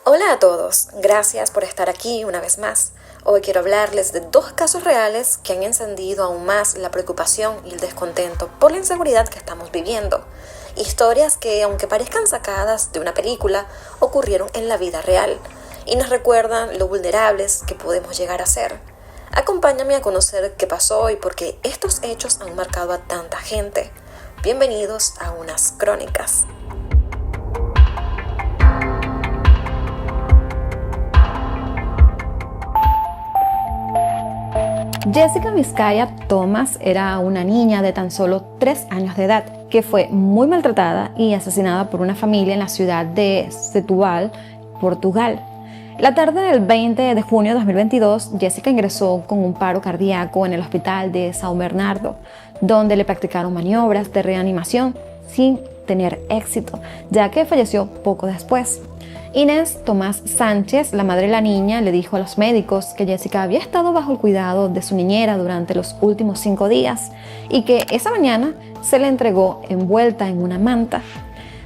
Hola a todos, gracias por estar aquí una vez más. Hoy quiero hablarles de dos casos reales que han encendido aún más la preocupación y el descontento por la inseguridad que estamos viviendo. Historias que, aunque parezcan sacadas de una película, ocurrieron en la vida real y nos recuerdan lo vulnerables que podemos llegar a ser. Acompáñame a conocer qué pasó y por qué estos hechos han marcado a tanta gente. Bienvenidos a unas crónicas. Jessica Vizcaya Thomas era una niña de tan solo 3 años de edad que fue muy maltratada y asesinada por una familia en la ciudad de Setúbal, Portugal. La tarde del 20 de junio de 2022, Jessica ingresó con un paro cardíaco en el hospital de São Bernardo, donde le practicaron maniobras de reanimación sin tener éxito, ya que falleció poco después. Inés Tomás Sánchez, la madre de la niña, le dijo a los médicos que Jessica había estado bajo el cuidado de su niñera durante los últimos 5 días y que esa mañana se le entregó envuelta en una manta,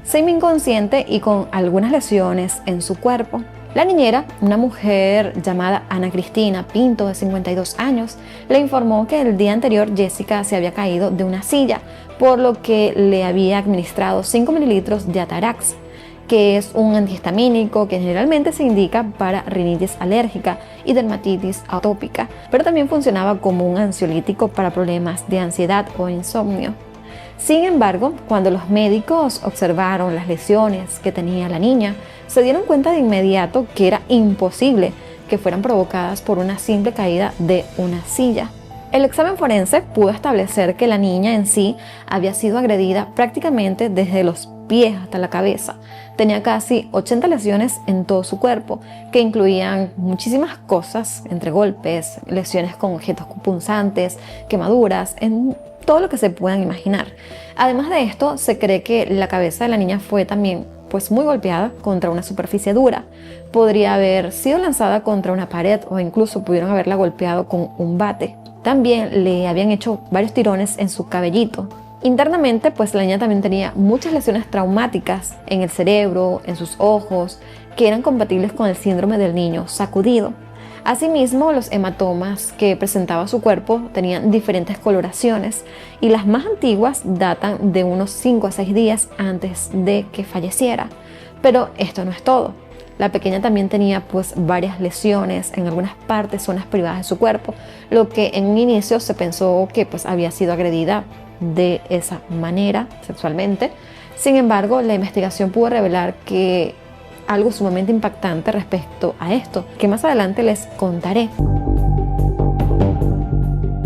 semi-inconsciente y con algunas lesiones en su cuerpo. La niñera, una mujer llamada Ana Cristina Pinto, de 52 años, le informó que el día anterior Jessica se había caído de una silla, por lo que le había administrado 5 mililitros de Atarax, que es un antihistamínico que generalmente se indica para rinitis alérgica y dermatitis atópica, pero también funcionaba como un ansiolítico para problemas de ansiedad o insomnio. Sin embargo, cuando los médicos observaron las lesiones que tenía la niña, se dieron cuenta de inmediato que era imposible que fueran provocadas por una simple caída de una silla. El examen forense pudo establecer que la niña en sí había sido agredida prácticamente desde los pies hasta la cabeza. Tenía casi 80 lesiones en todo su cuerpo, que incluían muchísimas cosas, entre golpes, lesiones con objetos punzantes, quemaduras, en todo lo que se puedan imaginar. Además de esto, se cree que la cabeza de la niña fue también muy golpeada contra una superficie dura. Podría haber sido lanzada contra una pared o incluso pudieron haberla golpeado con un bate. También le habían hecho varios tirones en su cabellito. Internamente, la niña también tenía muchas lesiones traumáticas en el cerebro, en sus ojos, que eran compatibles con el síndrome del niño sacudido. Asimismo, los hematomas que presentaba su cuerpo tenían diferentes coloraciones y las más antiguas datan de unos 5 a 6 días antes de que falleciera. Pero esto no es todo. La pequeña también tenía varias lesiones en algunas partes, zonas privadas de su cuerpo, lo que en un inicio se pensó que había sido agredida de esa manera sexualmente. Sin embargo, la investigación pudo revelar que algo sumamente impactante respecto a esto, que más adelante les contaré.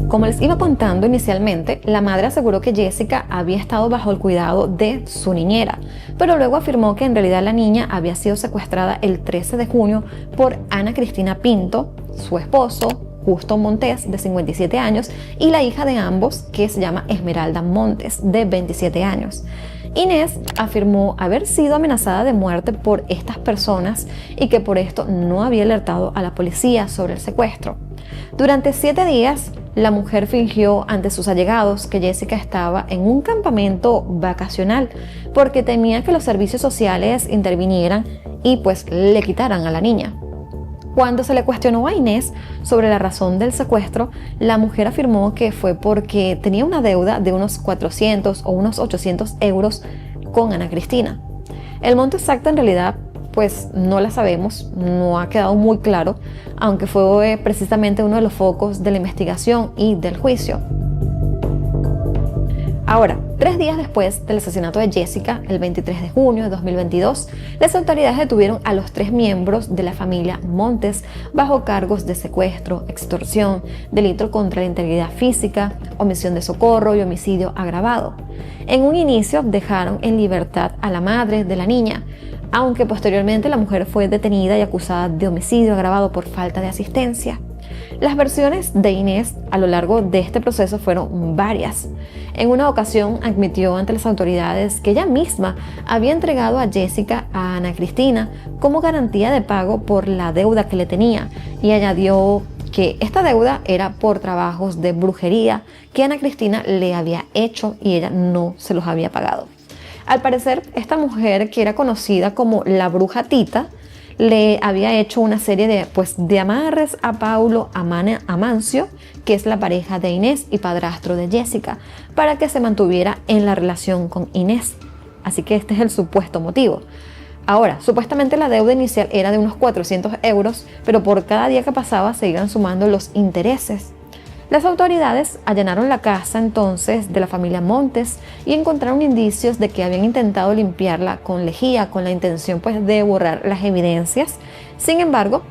Como les iba contando inicialmente, la madre aseguró que Jessica había estado bajo el cuidado de su niñera, pero luego afirmó que en realidad la niña había sido secuestrada el 13 de junio por Ana Cristina Pinto, su esposo, Justo Montes, de 57 años, y la hija de ambos, que se llama Esmeralda Montes, de 27 años. Inés afirmó haber sido amenazada de muerte por estas personas y que por esto no había alertado a la policía sobre el secuestro. Durante 7 días, la mujer fingió ante sus allegados que Jessica estaba en un campamento vacacional porque temía que los servicios sociales intervinieran y le quitaran a la niña. Cuando se le cuestionó a Inés sobre la razón del secuestro, la mujer afirmó que fue porque tenía una deuda de unos 400 o unos 800 euros con Ana Cristina. El monto exacto en realidad no la sabemos, no ha quedado muy claro, aunque fue precisamente uno de los focos de la investigación y del juicio. Ahora, 3 días después del asesinato de Jessica, el 23 de junio de 2022, las autoridades detuvieron a los 3 miembros de la familia Montes bajo cargos de secuestro, extorsión, delito contra la integridad física, omisión de socorro y homicidio agravado. En un inicio dejaron en libertad a la madre de la niña, aunque posteriormente la mujer fue detenida y acusada de homicidio agravado por falta de asistencia. Las versiones de Inés a lo largo de este proceso fueron varias. En una ocasión admitió ante las autoridades que ella misma había entregado a Jessica a Ana Cristina como garantía de pago por la deuda que le tenía y añadió que esta deuda era por trabajos de brujería que Ana Cristina le había hecho y ella no se los había pagado. Al parecer, esta mujer, que era conocida como la bruja Tita, le había hecho una serie de amarres a Paulo Amancio, que es la pareja de Inés y padrastro de Jessica, para que se mantuviera en la relación con Inés. Así que este es el supuesto motivo. Ahora, supuestamente la deuda inicial era de unos 400 euros, pero por cada día que pasaba se iban sumando los intereses. Las autoridades allanaron la casa entonces de la familia Montes y encontraron indicios de que habían intentado limpiarla con lejía, con la intención de borrar las evidencias. Sin embargo,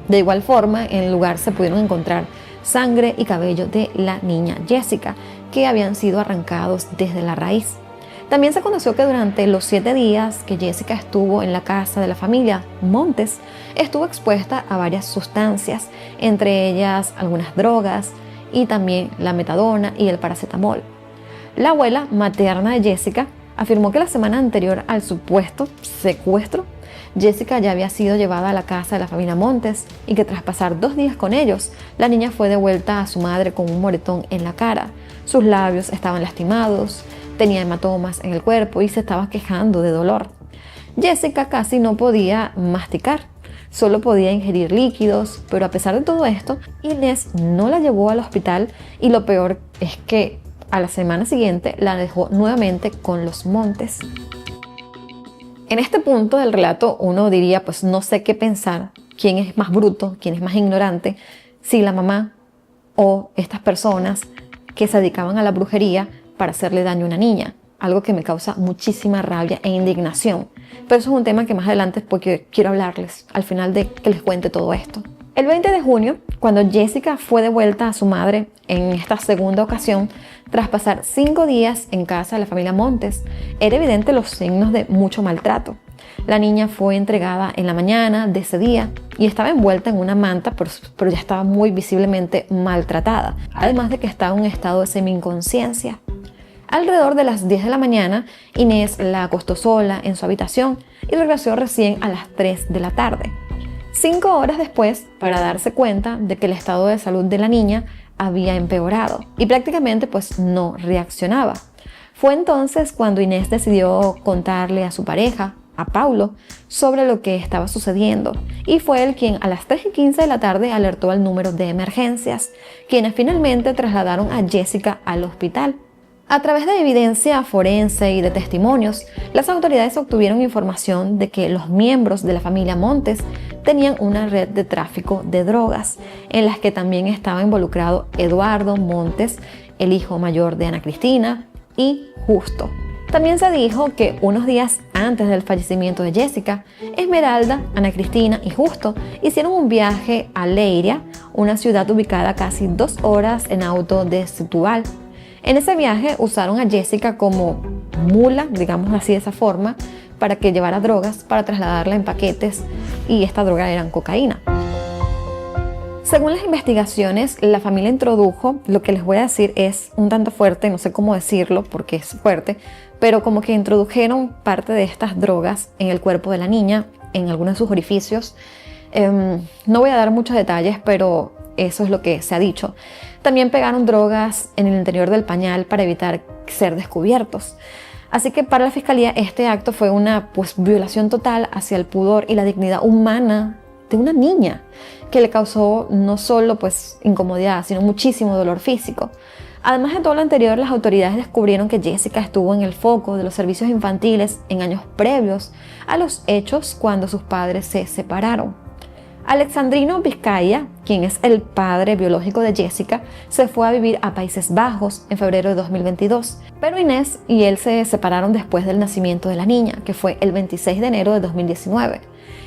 de igual forma, en el lugar se pudieron encontrar sangre y cabello de la niña Jessica, que habían sido arrancados desde la raíz. También se conoció que durante los 7 días que Jessica estuvo en la casa de la familia Montes, estuvo expuesta a varias sustancias, entre ellas algunas drogas y también la metadona y el paracetamol. La abuela materna de Jessica afirmó que la semana anterior al supuesto secuestro, Jessica ya había sido llevada a la casa de la familia Montes y que tras pasar 2 días con ellos, la niña fue devuelta a su madre con un moretón en la cara. Sus labios estaban lastimados, tenía hematomas en el cuerpo y se estaba quejando de dolor. Jessica casi no podía masticar, solo podía ingerir líquidos, pero a pesar de todo esto, Inés no la llevó al hospital y lo peor es que a la semana siguiente la dejó nuevamente con los Montes. En este punto del relato uno diría, pues no sé qué pensar, quién es más bruto, quién es más ignorante, si la mamá o estas personas que se dedicaban a la brujería para hacerle daño a una niña, algo que me causa muchísima rabia e indignación. Pero eso es un tema que más adelante porque quiero hablarles al final de que les cuente todo esto. El 20 de junio, cuando Jessica fue devuelta a su madre en esta segunda ocasión, tras pasar 5 días en casa de la familia Montes, era evidente los signos de mucho maltrato. La niña fue entregada en la mañana de ese día y estaba envuelta en una manta, pero ya estaba muy visiblemente maltratada, además de que estaba en un estado de semi-inconsciencia. Alrededor de las 10 de la mañana, Inés la acostó sola en su habitación y regresó recién a las 3 de la tarde. 5 horas después, para darse cuenta de que el estado de salud de la niña había empeorado y prácticamente no reaccionaba. Fue entonces cuando Inés decidió contarle a su pareja, a Paulo, sobre lo que estaba sucediendo y fue él quien a las 3:15 de la tarde alertó al número de emergencias, quienes finalmente trasladaron a Jessica al hospital. A través de evidencia forense y de testimonios, las autoridades obtuvieron información de que los miembros de la familia Montes tenían una red de tráfico de drogas, en las que también estaba involucrado Eduardo Montes, el hijo mayor de Ana Cristina, y Justo. También se dijo que unos días antes del fallecimiento de Jessica, Esmeralda, Ana Cristina y Justo hicieron un viaje a Leiria, una ciudad ubicada a casi 2 horas en auto de Setúbal. En ese viaje usaron a Jessica como mula, digamos así de esa forma, para que llevara drogas para trasladarla en paquetes y esta droga era cocaína. Según las investigaciones, la familia introdujo, lo que les voy a decir es un tanto fuerte, no sé cómo decirlo porque es fuerte, pero como que introdujeron parte de estas drogas en el cuerpo de la niña, en algunos de sus orificios. No voy a dar muchos detalles, pero eso es lo que se ha dicho. También pegaron drogas en el interior del pañal para evitar ser descubiertos. Así que para la fiscalía este acto fue una violación total hacia el pudor y la dignidad humana de una niña, que le causó no solo incomodidad, sino muchísimo dolor físico. Además de todo lo anterior, las autoridades descubrieron que Jessica estuvo en el foco de los servicios infantiles en años previos a los hechos cuando sus padres se separaron. Alexandrino Vizcaya, quien es el padre biológico de Jessica, se fue a vivir a Países Bajos en febrero de 2022, pero Inés y él se separaron después del nacimiento de la niña, que fue el 26 de enero de 2019.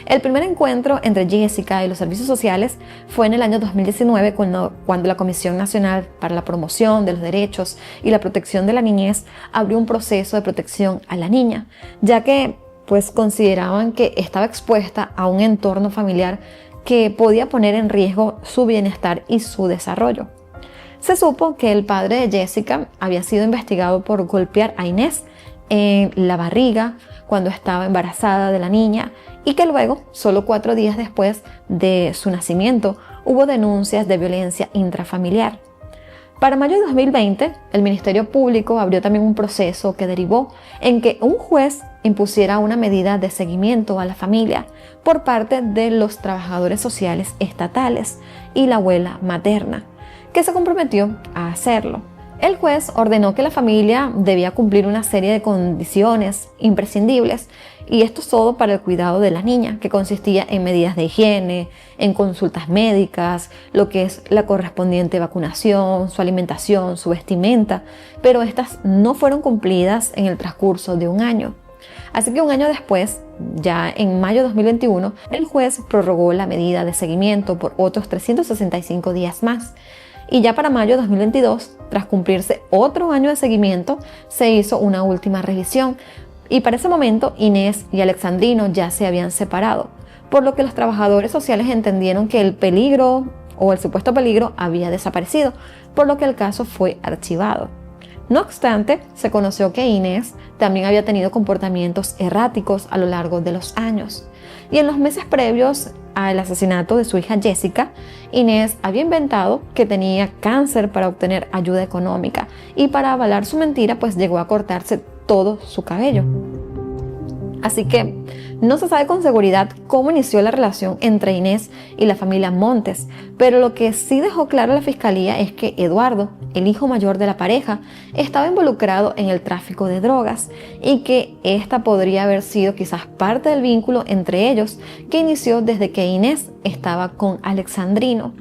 El primer encuentro entre Jessica y los servicios sociales fue en el año 2019 cuando la Comisión Nacional para la Promoción de los Derechos y la Protección de la Niñez abrió un proceso de protección a la niña, ya que consideraban que estaba expuesta a un entorno familiar que podía poner en riesgo su bienestar y su desarrollo. Se supo que el padre de Jessica había sido investigado por golpear a Inés en la barriga cuando estaba embarazada de la niña y que luego, solo 4 días después de su nacimiento, hubo denuncias de violencia intrafamiliar. Para mayo de 2020, el Ministerio Público abrió también un proceso que derivó en que un juez impusiera una medida de seguimiento a la familia por parte de los trabajadores sociales estatales y la abuela materna, que se comprometió a hacerlo. El juez ordenó que la familia debía cumplir una serie de condiciones imprescindibles, y esto todo para el cuidado de la niña, que consistía en medidas de higiene, en consultas médicas, lo que es la correspondiente vacunación, su alimentación, su vestimenta, pero estas no fueron cumplidas en el transcurso de un año. Así que un año después, ya en mayo de 2021, el juez prorrogó la medida de seguimiento por otros 365 días más. Y ya para mayo de 2022, tras cumplirse otro año de seguimiento, se hizo una última revisión. Y para ese momento, Inés y Alexandrino ya se habían separado, por lo que los trabajadores sociales entendieron que el peligro o el supuesto peligro había desaparecido, por lo que el caso fue archivado. No obstante, se conoció que Inés también había tenido comportamientos erráticos a lo largo de los años. Y en los meses previos al asesinato de su hija Jessica, Inés había inventado que tenía cáncer para obtener ayuda económica, y para avalar su mentira pues llegó a cortarse todo su cabello. Así que no se sabe con seguridad cómo inició la relación entre Inés y la familia Montes, pero lo que sí dejó claro la fiscalía es que Eduardo, el hijo mayor de la pareja, estaba involucrado en el tráfico de drogas, y que esta podría haber sido quizás parte del vínculo entre ellos que inició desde que Inés estaba con Alexandrino.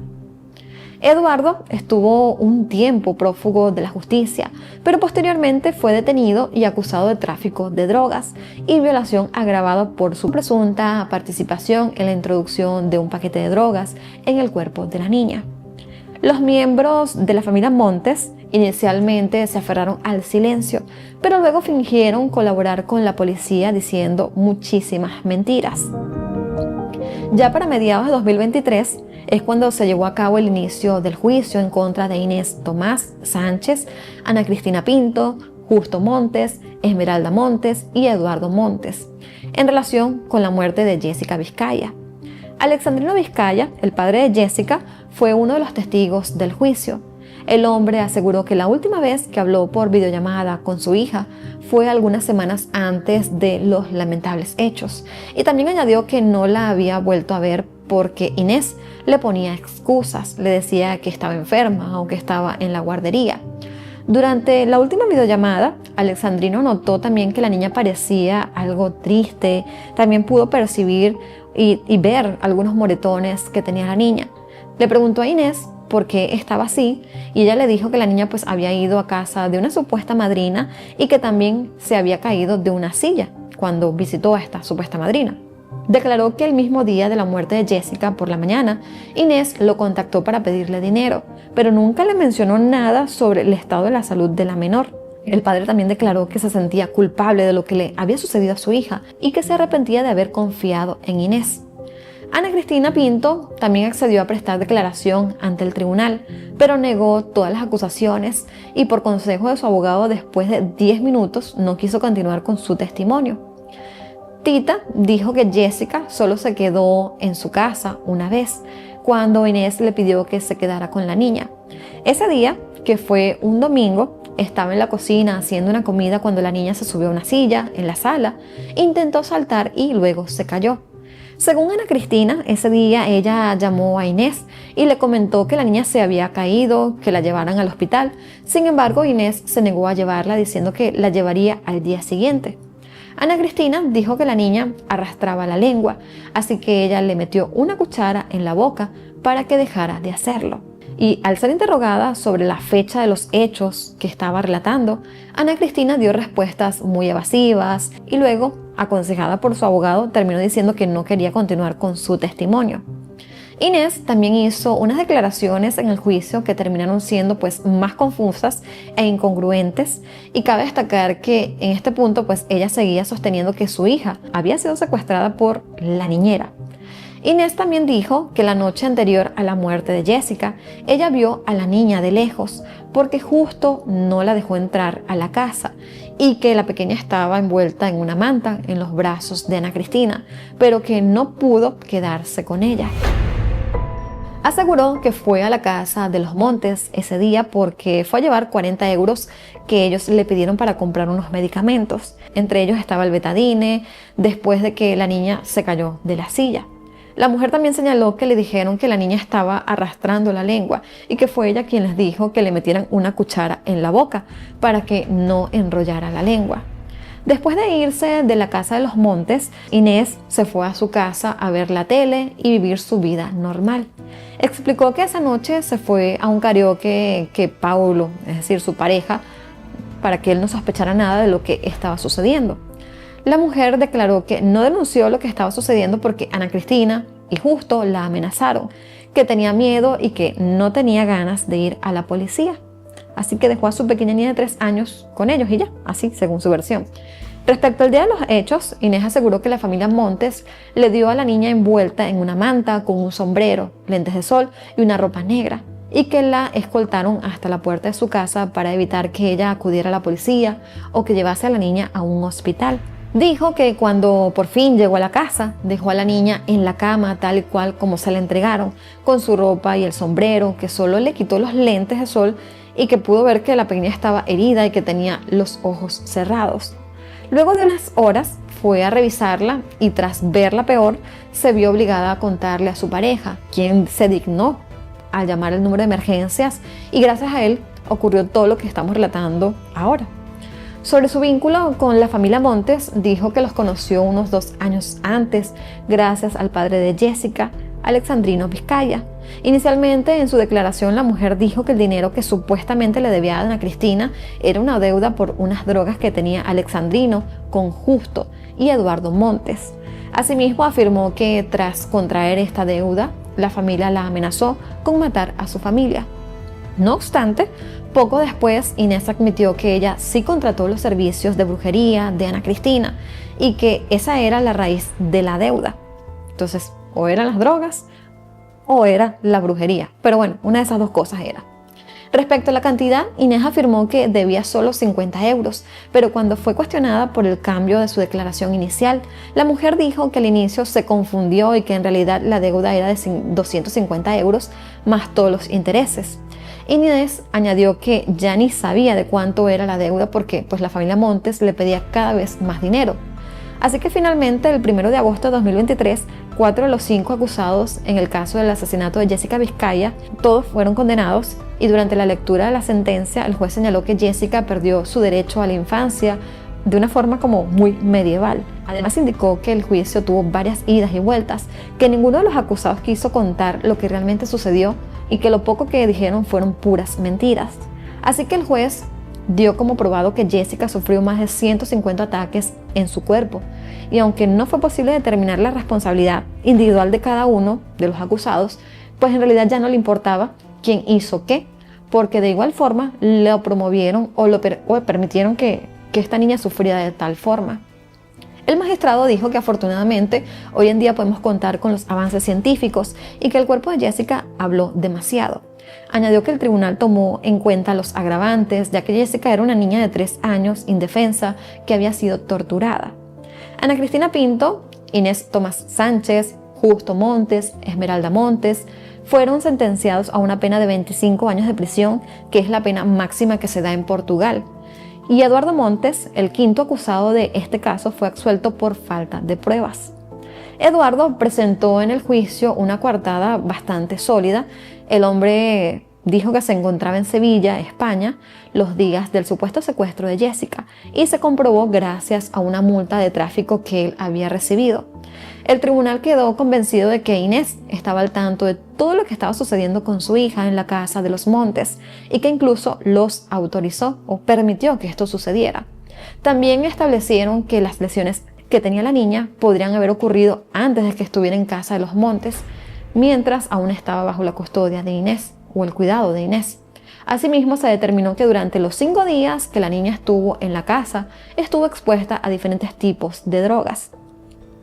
Eduardo estuvo un tiempo prófugo de la justicia, pero posteriormente fue detenido y acusado de tráfico de drogas y violación agravada por su presunta participación en la introducción de un paquete de drogas en el cuerpo de la niña. Los miembros de la familia Montes inicialmente se aferraron al silencio, pero luego fingieron colaborar con la policía diciendo muchísimas mentiras. Ya para mediados de 2023 es cuando se llevó a cabo el inicio del juicio en contra de Inés Tomás Sánchez, Ana Cristina Pinto, Justo Montes, Esmeralda Montes y Eduardo Montes, en relación con la muerte de Jessica Vizcaya. Alexandrino Vizcaya, el padre de Jessica, fue uno de los testigos del juicio. El hombre aseguró que la última vez que habló por videollamada con su hija fue algunas semanas antes de los lamentables hechos, y también añadió que no la había vuelto a ver porque Inés le ponía excusas, le decía que estaba enferma o que estaba en la guardería. Durante la última videollamada, Alexandrino notó también que la niña parecía algo triste, también pudo percibir y ver algunos moretones que tenía la niña. Le preguntó a Inés por qué estaba así, y ella le dijo que la niña pues había ido a casa de una supuesta madrina y que también se había caído de una silla cuando visitó a esta supuesta madrina. Declaró que el mismo día de la muerte de Jessica por la mañana, Inés lo contactó para pedirle dinero, pero nunca le mencionó nada sobre el estado de la salud de la menor. El padre también declaró que se sentía culpable de lo que le había sucedido a su hija y que se arrepentía de haber confiado en Inés. Ana Cristina Pinto también accedió a prestar declaración ante el tribunal, pero negó todas las acusaciones y por consejo de su abogado, después de 10 minutos, no quiso continuar con su testimonio. Tita dijo que Jessica solo se quedó en su casa una vez, cuando Inés le pidió que se quedara con la niña. Ese día, que fue un domingo, estaba en la cocina haciendo una comida cuando la niña se subió a una silla en la sala, intentó saltar y luego se cayó. Según Ana Cristina, ese día ella llamó a Inés y le comentó que la niña se había caído, que la llevaran al hospital. Sin embargo, Inés se negó a llevarla, diciendo que la llevaría al día siguiente. Ana Cristina dijo que la niña arrastraba la lengua, así que ella le metió una cuchara en la boca para que dejara de hacerlo. Y al ser interrogada sobre la fecha de los hechos que estaba relatando, Ana Cristina dio respuestas muy evasivas y luego, aconsejada por su abogado, terminó diciendo que no quería continuar con su testimonio. Inés también hizo unas declaraciones en el juicio que terminaron siendo pues más confusas e incongruentes, y cabe destacar que en este punto pues ella seguía sosteniendo que su hija había sido secuestrada por la niñera. Inés también dijo que la noche anterior a la muerte de Jessica, ella vio a la niña de lejos porque justo no la dejó entrar a la casa, y que la pequeña estaba envuelta en una manta en los brazos de Ana Cristina, pero que no pudo quedarse con ella. Aseguró que fue a la casa de los Montes ese día porque fue a llevar 40 euros que ellos le pidieron para comprar unos medicamentos, Entre ellos estaba el betadine, después de que la niña se cayó de la silla. La mujer también señaló que le dijeron que la niña estaba arrastrando la lengua y que fue ella quien les dijo que le metieran una cuchara en la boca para que no enrollara la lengua. Después de irse de la casa de los Montes, Inés se fue a su casa a ver la tele y vivir su vida normal. Explicó que esa noche se fue a un karaoke que Paulo, es decir, su pareja, para que él no sospechara nada de lo que estaba sucediendo. La mujer declaró que no denunció lo que estaba sucediendo porque Ana Cristina y Justo la amenazaron, que tenía miedo y que no tenía ganas de ir a la policía. Así que dejó a su pequeña niña de 3 años con ellos y ya, así según su versión. Respecto al día de los hechos, Inés aseguró que la familia Montes le dio a la niña envuelta en una manta con un sombrero, lentes de sol y una ropa negra, y que la escoltaron hasta la puerta de su casa para evitar que ella acudiera a la policía o que llevase a la niña a un hospital. Dijo que cuando por fin llegó a la casa, dejó a la niña en la cama tal y cual como se la entregaron, con su ropa y el sombrero, que solo le quitó los lentes de sol y que pudo ver que la pequeña estaba herida y que tenía los ojos cerrados. Luego de unas horas fue a revisarla y tras verla peor, se vio obligada a contarle a su pareja, quien se dignó a llamar el número de emergencias y gracias a él ocurrió todo lo que estamos relatando ahora. Sobre su vínculo con la familia Montes, dijo que los conoció unos 2 años antes, gracias al padre de Jessica, Alexandrino Vizcaya. Inicialmente, en su declaración, la mujer dijo que el dinero que supuestamente le debía a Ana Cristina era una deuda por unas drogas que tenía Alexandrino con Justo y Eduardo Montes. Asimismo, afirmó que tras contraer esta deuda, la familia la amenazó con matar a su familia. No obstante, poco después Inés admitió que ella sí contrató los servicios de brujería de Ana Cristina y que esa era la raíz de la deuda. Entonces, o eran las drogas o era la brujería. Pero bueno, una de esas dos cosas era. Respecto a la cantidad, Inés afirmó que debía solo 50 euros, pero cuando fue cuestionada por el cambio de su declaración inicial, la mujer dijo que al inicio se confundió y que en realidad la deuda era de 250 euros más todos los intereses. Inés añadió que ya ni sabía de cuánto era la deuda porque pues, la familia Montes le pedía cada vez más dinero. Así que finalmente, el 1 de agosto de 2023, 4 de los 5 acusados en el caso del asesinato de Jessica Vizcaya, todos fueron condenados y durante la lectura de la sentencia, el juez señaló que Jessica perdió su derecho a la infancia de una forma como muy medieval. Además indicó que el juicio tuvo varias idas y vueltas, que ninguno de los acusados quiso contar lo que realmente sucedió y que lo poco que dijeron fueron puras mentiras. Así que el juez dio como probado que Jessica sufrió más de 150 ataques en su cuerpo y aunque no fue posible determinar la responsabilidad individual de cada uno de los acusados, pues en realidad ya no le importaba quién hizo qué, porque de igual forma lo promovieron o permitieron que esta niña sufriera de tal forma. El magistrado dijo que afortunadamente hoy en día podemos contar con los avances científicos y que el cuerpo de Jessica habló demasiado. Añadió que el tribunal tomó en cuenta los agravantes, ya que Jessica era una niña de 3 años, indefensa, que había sido torturada. Ana Cristina Pinto, Inés Tomás Sánchez, Justo Montes, Esmeralda Montes, fueron sentenciados a una pena de 25 años de prisión, que es la pena máxima que se da en Portugal. Y Eduardo Montes, el quinto acusado de este caso, fue absuelto por falta de pruebas. Eduardo presentó en el juicio una coartada bastante sólida. El hombre dijo que se encontraba en Sevilla, España, los días del supuesto secuestro de Jessica y se comprobó gracias a una multa de tráfico que él había recibido. El tribunal quedó convencido de que Inés estaba al tanto de todo lo que estaba sucediendo con su hija en la casa de los Montes y que incluso los autorizó o permitió que esto sucediera. También establecieron que las lesiones que tenía la niña podrían haber ocurrido antes de que estuviera en casa de los Montes, mientras aún estaba bajo la custodia de Inés o el cuidado de Inés. Asimismo, se determinó que durante los 5 días que la niña estuvo en la casa, estuvo expuesta a diferentes tipos de drogas.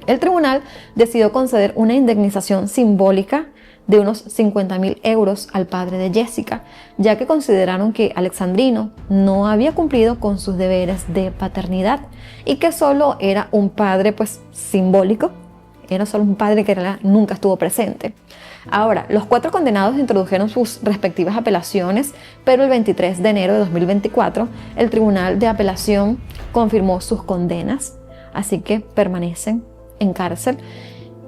El tribunal decidió conceder una indemnización simbólica de unos 50.000 euros al padre de Jessica, ya que consideraron que Alexandrino no había cumplido con sus deberes de paternidad y que solo era un padre simbólico era solo un padre que nunca estuvo presente. Ahora, los 4 condenados introdujeron sus respectivas apelaciones, pero el 23 de enero de 2024 el Tribunal de Apelación confirmó sus condenas, así que permanecen en cárcel.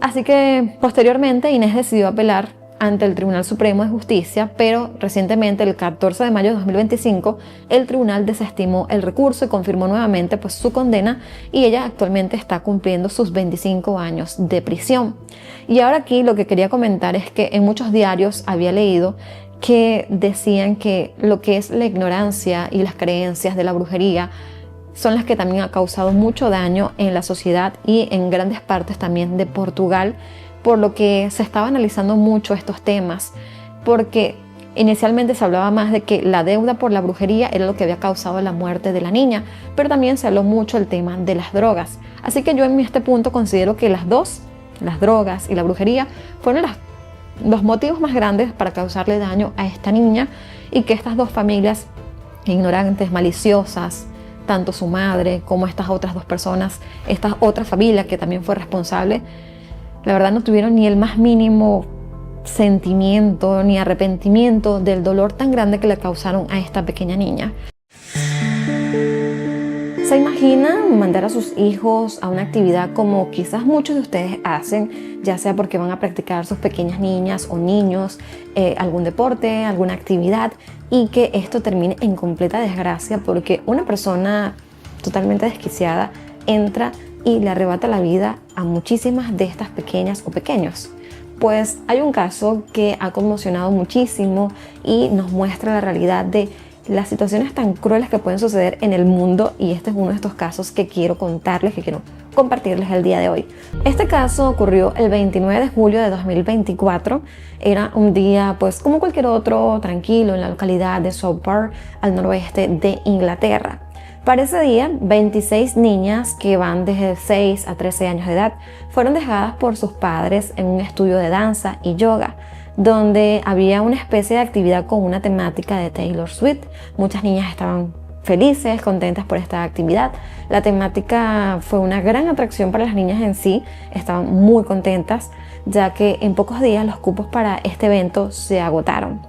Así que posteriormente Inés decidió apelar ante el Tribunal Supremo de Justicia, pero recientemente, el 14 de mayo de 2025, el tribunal desestimó el recurso y confirmó nuevamente su condena, y ella actualmente está cumpliendo sus 25 años de prisión. Y ahora aquí lo que quería comentar es que en muchos diarios había leído que decían que lo que es la ignorancia y las creencias de la brujería son las que también ha causado mucho daño en la sociedad y en grandes partes también de Portugal, por lo que se estaba analizando mucho estos temas, porque inicialmente se hablaba más de que la deuda por la brujería era lo que había causado la muerte de la niña, pero también se habló mucho el tema de las drogas. Así que yo en este punto considero que las drogas y la brujería, fueron los motivos más grandes para causarle daño a esta niña, y que estas 2 familias ignorantes, maliciosas, tanto su madre como estas otras 2 personas, esta otra familia que también fue responsable, la verdad no tuvieron ni el más mínimo sentimiento ni arrepentimiento del dolor tan grande que le causaron a esta pequeña niña. ¿Se imaginan mandar a sus hijos a una actividad como quizás muchos de ustedes hacen, ya sea porque van a practicar sus pequeñas niñas o niños algún deporte, alguna actividad, y que esto termine en completa desgracia porque una persona totalmente desquiciada entra y le arrebata la vida a muchísimas de estas pequeñas o pequeños? Pues hay un caso que ha conmocionado muchísimo y nos muestra la realidad de las situaciones tan crueles que pueden suceder en el mundo, y este es uno de estos casos que quiero contarles, que quiero compartirles el día de hoy. Este caso ocurrió el 29 de julio de 2024. Era un día como cualquier otro, tranquilo, en la localidad de Southport, al noroeste de Inglaterra. Para ese día, 26 niñas que van desde 6 a 13 años de edad fueron dejadas por sus padres en un estudio de danza y yoga, donde había una especie de actividad con una temática de Taylor Swift. Muchas niñas estaban felices, contentas por esta actividad. La temática fue una gran atracción para las niñas en sí, estaban muy contentas, ya que en pocos días los cupos para este evento se agotaron.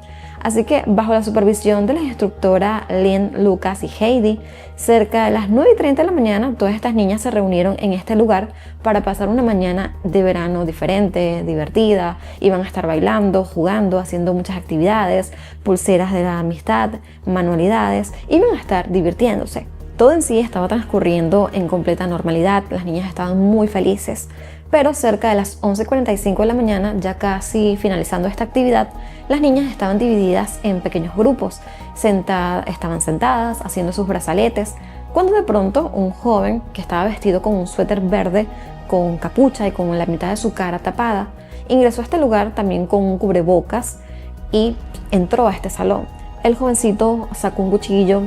Así que, bajo la supervisión de la instructora Lynn, Lucas y Heidi, cerca de las 9:30 de la mañana, todas estas niñas se reunieron en este lugar para pasar una mañana de verano diferente, divertida. Iban a estar bailando, jugando, haciendo muchas actividades, pulseras de la amistad, manualidades, iban a estar divirtiéndose. Todo en sí estaba transcurriendo en completa normalidad, las niñas estaban muy felices. Pero cerca de las 11:45 de la mañana, ya casi finalizando esta actividad, las niñas estaban divididas en pequeños grupos, estaban sentadas haciendo sus brazaletes, cuando de pronto un joven que estaba vestido con un suéter verde, con capucha y con la mitad de su cara tapada, ingresó a este lugar también con un cubrebocas y entró a este salón. El jovencito sacó un cuchillo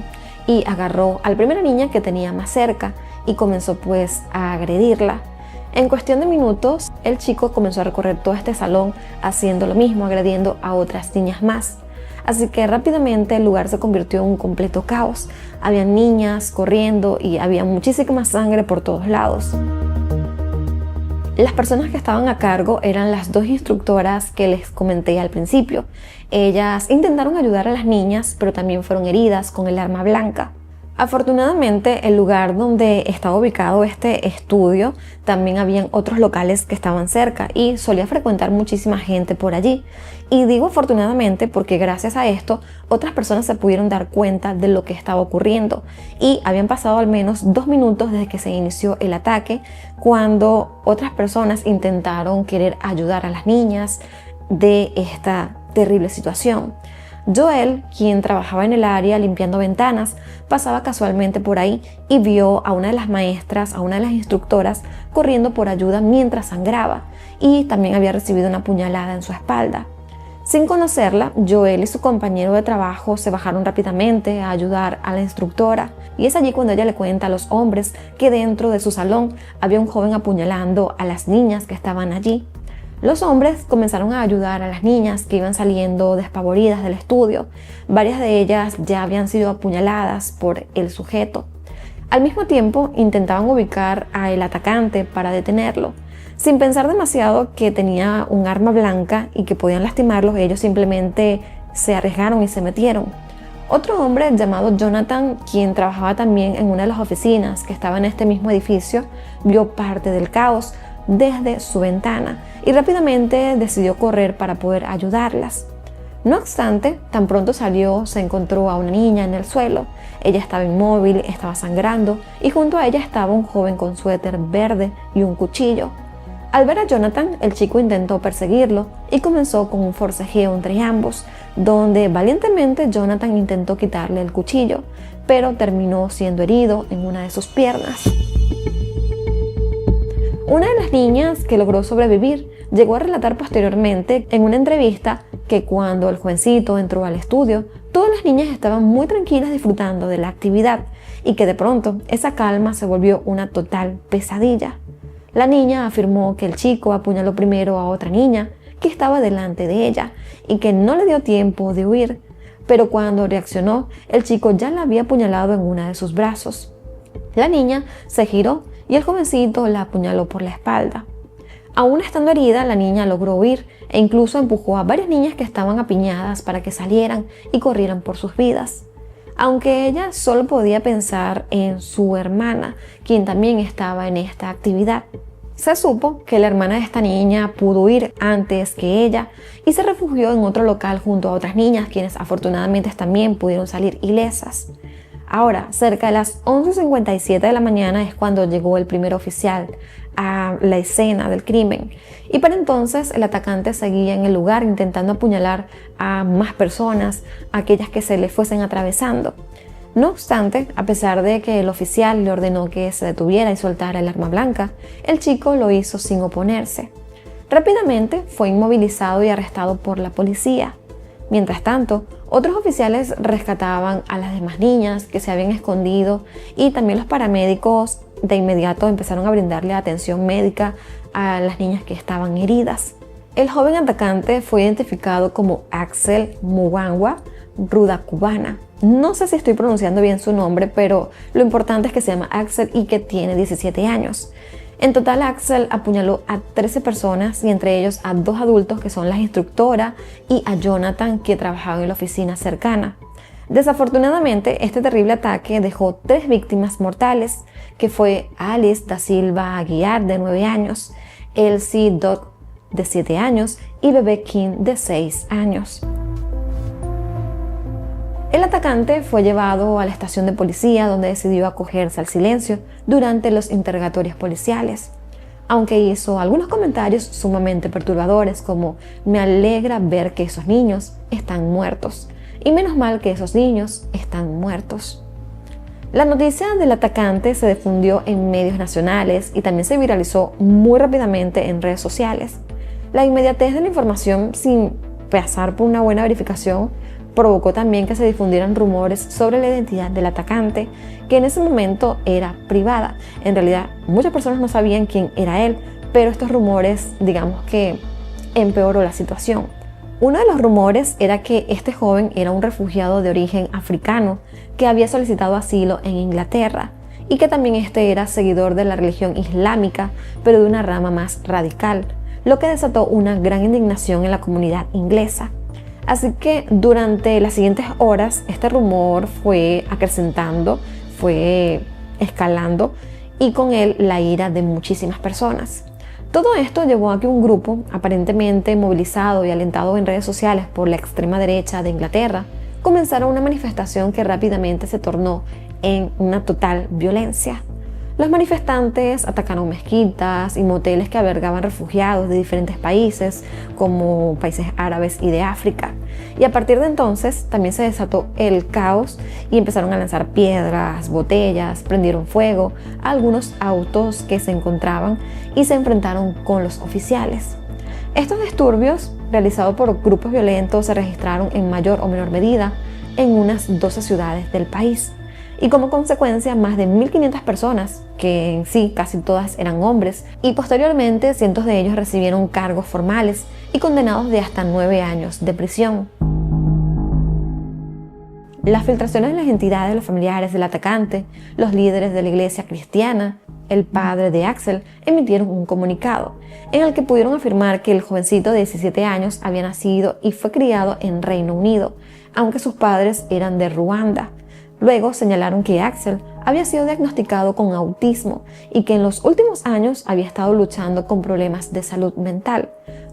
y agarró a la primera niña que tenía más cerca y comenzó a agredirla. En cuestión de minutos, el chico comenzó a recorrer todo este salón haciendo lo mismo, agrediendo a otras niñas más. Así que rápidamente el lugar se convirtió en un completo caos. Había niñas corriendo y había muchísima sangre por todos lados. Las personas que estaban a cargo eran las 2 instructoras que les comenté al principio. Ellas intentaron ayudar a las niñas, pero también fueron heridas con el arma blanca. Afortunadamente, el lugar donde estaba ubicado este estudio, también habían otros locales que estaban cerca y solía frecuentar muchísima gente por allí. Y digo afortunadamente porque gracias a esto, otras personas se pudieron dar cuenta de lo que estaba ocurriendo. Y habían pasado al menos 2 minutos desde que se inició el ataque, cuando otras personas intentaron querer ayudar a las niñas de esta terrible situación. Joel, quien trabajaba en el área limpiando ventanas, pasaba casualmente por ahí y vio a una de las maestras, a una de las instructoras, corriendo por ayuda mientras sangraba, y también había recibido una puñalada en su espalda. Sin conocerla, Joel y su compañero de trabajo se bajaron rápidamente a ayudar a la instructora, y es allí cuando ella le cuenta a los hombres que dentro de su salón había un joven apuñalando a las niñas que estaban allí. Los hombres comenzaron a ayudar a las niñas que iban saliendo despavoridas del estudio. Varias de ellas ya habían sido apuñaladas por el sujeto. Al mismo tiempo, intentaban ubicar al atacante para detenerlo. Sin pensar demasiado que tenía un arma blanca y que podían lastimarlos, ellos simplemente se arriesgaron y se metieron. Otro hombre llamado Jonathan, quien trabajaba también en una de las oficinas que estaba en este mismo edificio, vio parte del caos desde su ventana y rápidamente decidió correr para poder ayudarlas. No obstante, tan pronto salió, se encontró a una niña en el suelo. Ella estaba inmóvil, estaba sangrando y junto a ella estaba un joven con suéter verde y un cuchillo. Al ver a Jonathan, el chico intentó perseguirlo y comenzó con un forcejeo entre ambos, donde valientemente Jonathan intentó quitarle el cuchillo, pero terminó siendo herido en una de sus piernas. Una de las niñas que logró sobrevivir llegó a relatar posteriormente en una entrevista que cuando el jovencito entró al estudio, todas las niñas estaban muy tranquilas disfrutando de la actividad y que de pronto esa calma se volvió una total pesadilla. La niña afirmó que el chico apuñaló primero a otra niña que estaba delante de ella y que no le dio tiempo de huir, pero cuando reaccionó, el chico ya la había apuñalado en una de sus brazos. La niña se giró y el jovencito la apuñaló por la espalda. Aún estando herida, la niña logró huir e incluso empujó a varias niñas que estaban apiñadas para que salieran y corrieran por sus vidas. Aunque ella solo podía pensar en su hermana, quien también estaba en esta actividad. Se supo que la hermana de esta niña pudo huir antes que ella y se refugió en otro local junto a otras niñas, quienes afortunadamente también pudieron salir ilesas. Ahora, cerca de las 11:57 de la mañana es cuando llegó el primer oficial a la escena del crimen y para entonces el atacante seguía en el lugar intentando apuñalar a más personas, aquellas que se le fuesen atravesando. No obstante, a pesar de que el oficial le ordenó que se detuviera y soltara el arma blanca, el chico lo hizo sin oponerse. Rápidamente fue inmovilizado y arrestado por la policía. Mientras tanto, otros oficiales rescataban a las demás niñas que se habían escondido y también los paramédicos de inmediato empezaron a brindarle atención médica a las niñas que estaban heridas. El joven atacante fue identificado como Axel Mugangwa Rudakubana. No sé si estoy pronunciando bien su nombre, pero lo importante es que se llama Axel y que tiene 17 años. En total, Axel apuñaló a 13 personas y entre ellos a 2 adultos que son la instructora y a Jonathan, que trabajaba en la oficina cercana. Desafortunadamente, este terrible ataque dejó 3 víctimas mortales, que fue Alice da Silva Aguiar, de 9 años, Elsie Dodd, de 7 años, y Bebé King, de 6 años. El atacante fue llevado a la estación de policía, donde decidió acogerse al silencio durante los interrogatorios policiales, aunque hizo algunos comentarios sumamente perturbadores como: me alegra ver que esos niños están muertos, y menos mal que esos niños están muertos. La noticia del atacante se difundió en medios nacionales y también se viralizó muy rápidamente en redes sociales. La inmediatez de la información, sin pasar por una buena verificación, provocó también que se difundieran rumores sobre la identidad del atacante, que en ese momento era privada. En realidad, muchas personas no sabían quién era él, pero estos rumores, digamos que empeoró la situación. Uno de los rumores era que este joven era un refugiado de origen africano que había solicitado asilo en Inglaterra y que también este era seguidor de la religión islámica, pero de una rama más radical, lo que desató una gran indignación en la comunidad inglesa. Así que durante las siguientes horas este rumor fue acrecentando, fue escalando y con él la ira de muchísimas personas. Todo esto llevó a que un grupo, aparentemente movilizado y alentado en redes sociales por la extrema derecha de Inglaterra, comenzara una manifestación que rápidamente se tornó en una total violencia. Los manifestantes atacaron mezquitas y moteles que albergaban refugiados de diferentes países, como países árabes y de África. Y a partir de entonces también se desató el caos y empezaron a lanzar piedras, botellas, prendieron fuego a algunos autos que se encontraban y se enfrentaron con los oficiales. Estos disturbios, realizados por grupos violentos, se registraron en mayor o menor medida en unas 12 ciudades del país. Y como consecuencia, más de 1.500 personas, que en sí casi todas eran hombres, y posteriormente cientos de ellos recibieron cargos formales y condenados de hasta 9 años de prisión. Las filtraciones de las entidades de los familiares del atacante, los líderes de la iglesia cristiana, el padre de Axel, emitieron un comunicado en el que pudieron afirmar que el jovencito de 17 años había nacido y fue criado en Reino Unido, aunque sus padres eran de Ruanda. Luego señalaron que Axel había sido diagnosticado con autismo y que en los últimos años había estado luchando con problemas de salud mental,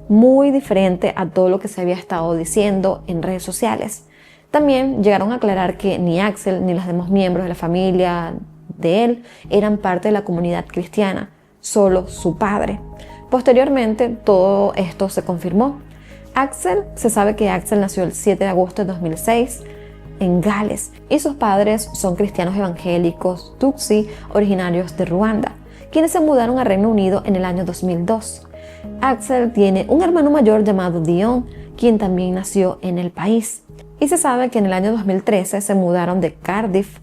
muy diferente a todo lo que se había estado diciendo en redes sociales. También llegaron a aclarar que ni Axel ni los demás miembros de la familia de él eran parte de la comunidad cristiana, solo su padre. Posteriormente, todo esto se confirmó. Se sabe que Axel nació el 7 de agosto de 2006 en Gales y sus padres son cristianos evangélicos Tutsi originarios de Ruanda, quienes se mudaron a Reino Unido en el año 2002. Axel tiene un hermano mayor llamado Dion, quien también nació en el país. Y se sabe que en el año 2013 se mudaron de Cardiff,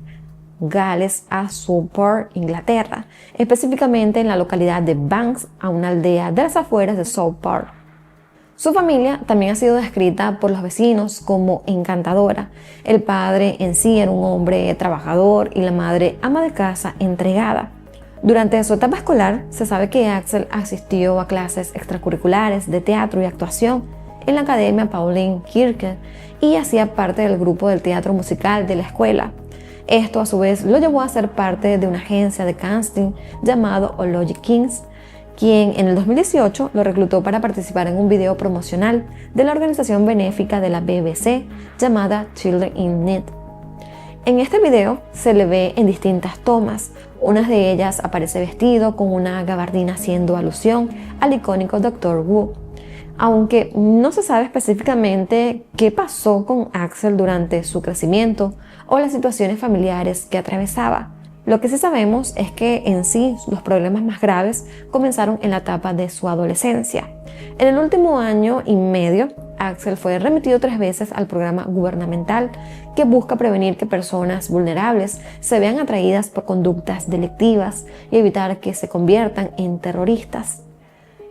Gales, a Southport, Inglaterra, específicamente en la localidad de Banks, a una aldea de las afueras de Southport. Su familia también ha sido descrita por los vecinos como encantadora. El padre en sí era un hombre trabajador y la madre ama de casa entregada. Durante su etapa escolar se sabe que Axel asistió a clases extracurriculares de teatro y actuación en la Academia Pauline Kirke y hacía parte del grupo del teatro musical de la escuela. Esto a su vez lo llevó a ser parte de una agencia de casting llamado Ology Kings, quien en el 2018 lo reclutó para participar en un video promocional de la organización benéfica de la BBC llamada Children in Need. En este video se le ve en distintas tomas. Una de ellas aparece vestido con una gabardina haciendo alusión al icónico Dr. Wu. Aunque no se sabe específicamente qué pasó con Axel durante su crecimiento o las situaciones familiares que atravesaba. Lo que sí sabemos es que en sí los problemas más graves comenzaron en la etapa de su adolescencia. En el último año y medio, Axel fue remitido 3 veces al programa gubernamental que busca prevenir que personas vulnerables se vean atraídas por conductas delictivas y evitar que se conviertan en terroristas.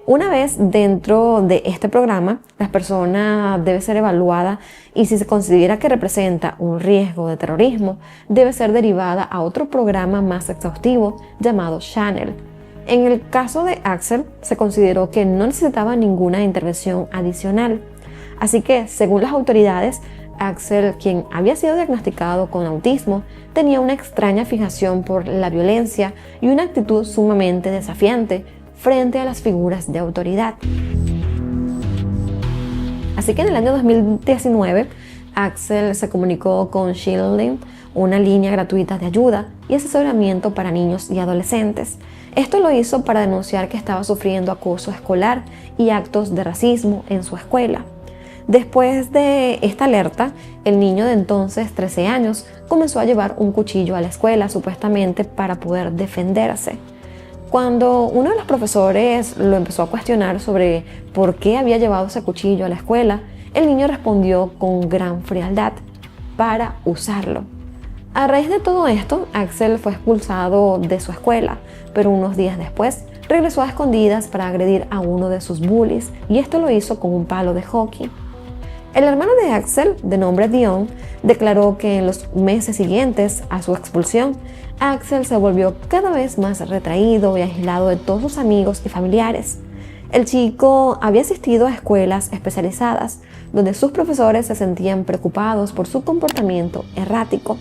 Una vez dentro de este programa, la persona debe ser evaluada y si se considera que representa un riesgo de terrorismo, debe ser derivada a otro programa más exhaustivo llamado Channel. En el caso de Axel, se consideró que no necesitaba ninguna intervención adicional. Así que, según las autoridades, Axel, quien había sido diagnosticado con autismo, tenía una extraña fijación por la violencia y una actitud sumamente desafiante frente a las figuras de autoridad. Así que en el año 2019, Axel se comunicó con Shielding, una línea gratuita de ayuda y asesoramiento para niños y adolescentes. Esto lo hizo para denunciar que estaba sufriendo acoso escolar y actos de racismo en su escuela. Después de esta alerta, el niño de entonces 13 años comenzó a llevar un cuchillo a la escuela supuestamente para poder defenderse. Cuando uno de los profesores lo empezó a cuestionar sobre por qué había llevado ese cuchillo a la escuela, el niño respondió con gran frialdad: para usarlo. A raíz de todo esto, Axel fue expulsado de su escuela, pero unos días después regresó a escondidas para agredir a uno de sus bullies, y esto lo hizo con un palo de hockey. El hermano de Axel, de nombre Dion, declaró que en los meses siguientes a su expulsión, Axel se volvió cada vez más retraído y aislado de todos sus amigos y familiares. El chico había asistido a escuelas especializadas, donde sus profesores se sentían preocupados por su comportamiento errático.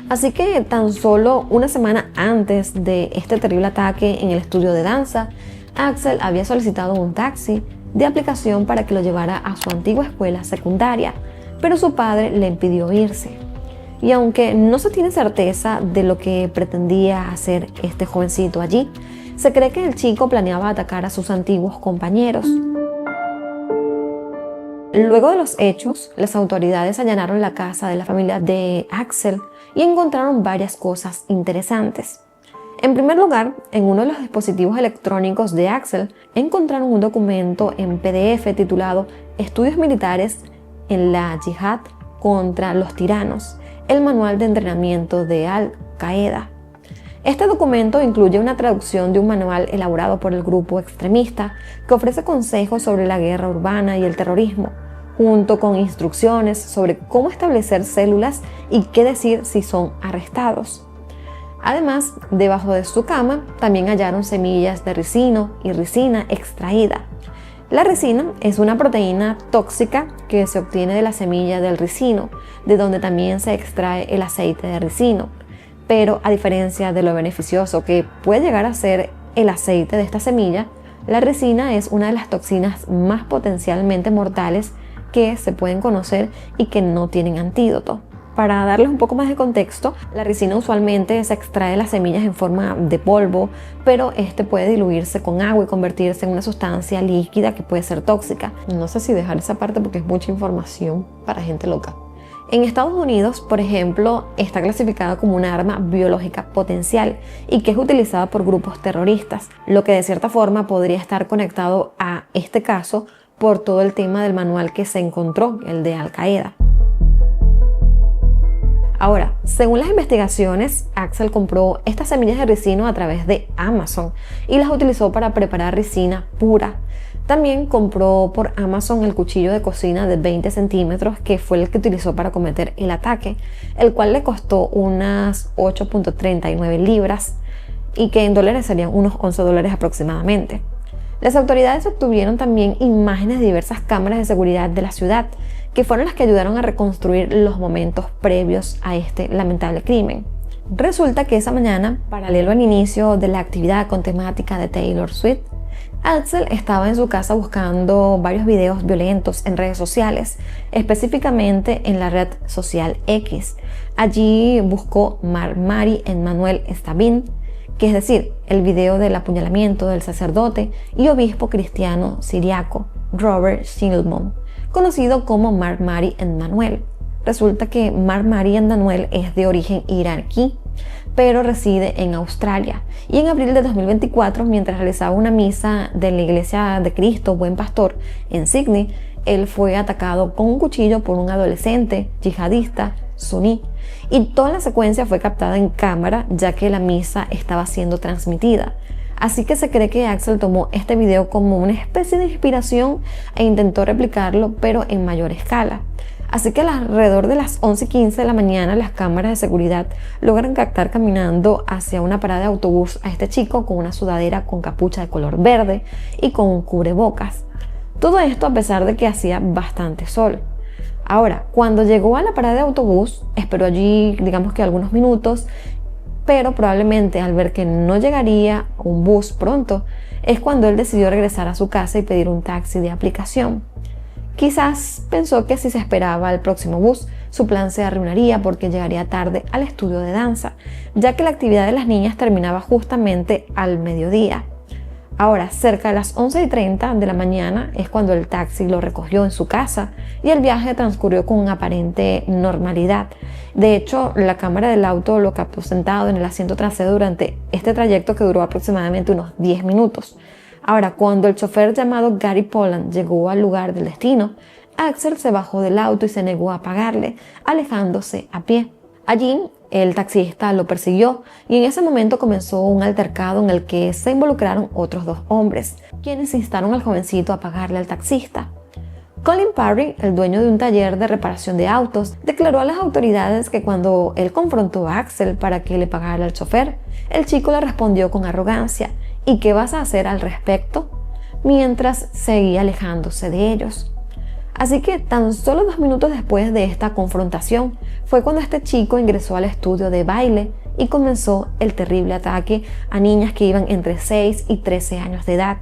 Así que tan solo una semana antes de este terrible ataque en el estudio de danza, Axel había solicitado un taxi de aplicación para que lo llevara a su antigua escuela secundaria, pero su padre le impidió irse. Y aunque no se tiene certeza de lo que pretendía hacer este jovencito allí, se cree que el chico planeaba atacar a sus antiguos compañeros. Luego de los hechos, las autoridades allanaron la casa de la familia de Axel y encontraron varias cosas interesantes. En primer lugar, en uno de los dispositivos electrónicos de Axel encontraron un documento en PDF titulado Estudios militares en la Yihad contra los tiranos, el manual de entrenamiento de Al-Qaeda. Este documento incluye una traducción de un manual elaborado por el grupo extremista que ofrece consejos sobre la guerra urbana y el terrorismo, junto con instrucciones sobre cómo establecer células y qué decir si son arrestados. Además, debajo de su cama también hallaron semillas de ricino y ricina extraída. La ricina es una proteína tóxica que se obtiene de la semilla del ricino, de donde también se extrae el aceite de ricino. Pero a diferencia de lo beneficioso que puede llegar a ser el aceite de esta semilla, la ricina es una de las toxinas más potencialmente mortales que se pueden conocer y que no tienen antídoto. Para darles un poco más de contexto, la ricina usualmente se extrae de las semillas en forma de polvo, pero este puede diluirse con agua y convertirse en una sustancia líquida que puede ser tóxica. No sé si dejar esa parte porque es mucha información para gente loca. En Estados Unidos, por ejemplo, está clasificada como una arma biológica potencial y que es utilizada por grupos terroristas, lo que de cierta forma podría estar conectado a este caso por todo el tema del manual que se encontró, el de Al Qaeda. Ahora, según las investigaciones, Axel compró estas semillas de ricino a través de Amazon y las utilizó para preparar ricina pura. También compró por Amazon el cuchillo de cocina de 20 centímetros que fue el que utilizó para cometer el ataque, el cual le costó unas 8.39 libras y que en dólares serían unos $11 aproximadamente. Las autoridades obtuvieron también imágenes de diversas cámaras de seguridad de la ciudad, que fueron las que ayudaron a reconstruir los momentos previos a este lamentable crimen. Resulta que esa mañana, paralelo al inicio de la actividad con temática de Taylor Swift, Axel estaba en su casa buscando varios videos violentos en redes sociales, específicamente en la red social X. Allí buscó Mary Emmanuel Stabin, que es decir, el video del apuñalamiento del sacerdote y obispo cristiano siriaco Robert Shilmon, conocido como Mary Emmanuel. Resulta que Mary Emmanuel es de origen iraquí, pero reside en Australia. Y en abril de 2024, mientras realizaba una misa de la Iglesia de Cristo Buen Pastor en Sydney, él fue atacado con un cuchillo por un adolescente yihadista suní. Y toda la secuencia fue captada en cámara, ya que la misa estaba siendo transmitida. Así que se cree que Axel tomó este video como una especie de inspiración e intentó replicarlo, pero en mayor escala. Así que alrededor de las 11:15 de la mañana, las cámaras de seguridad logran captar caminando hacia una parada de autobús a este chico con una sudadera con capucha de color verde y con un cubrebocas. Todo esto a pesar de que hacía bastante sol. Ahora, cuando llegó a la parada de autobús, esperó allí, digamos que algunos minutos, pero probablemente al ver que no llegaría un bus pronto, es cuando él decidió regresar a su casa y pedir un taxi de aplicación. Quizás pensó que si se esperaba el próximo bus, su plan se arruinaría porque llegaría tarde al estudio de danza, ya que la actividad de las niñas terminaba justamente al mediodía. Ahora, cerca de las 11:30 de la mañana es cuando el taxi lo recogió en su casa y el viaje transcurrió con aparente normalidad. De hecho, la cámara del auto lo captó sentado en el asiento trasero durante este trayecto que duró aproximadamente unos 10 minutos. Ahora, cuando el chofer llamado Gary Poland llegó al lugar del destino, Axel se bajó del auto y se negó a pagarle, alejándose a pie. Allí, el taxista lo persiguió y en ese momento comenzó un altercado en el que se involucraron otros dos hombres, quienes instaron al jovencito a pagarle al taxista. Colin Parry, el dueño de un taller de reparación de autos, declaró a las autoridades que cuando él confrontó a Axel para que le pagara al chofer, el chico le respondió con arrogancia: ¿y qué vas a hacer al respecto?, mientras seguía alejándose de ellos. Así que tan solo 2 minutos después de esta confrontación fue cuando este chico ingresó al estudio de baile y comenzó el terrible ataque a niñas que iban entre 6 y 13 años de edad.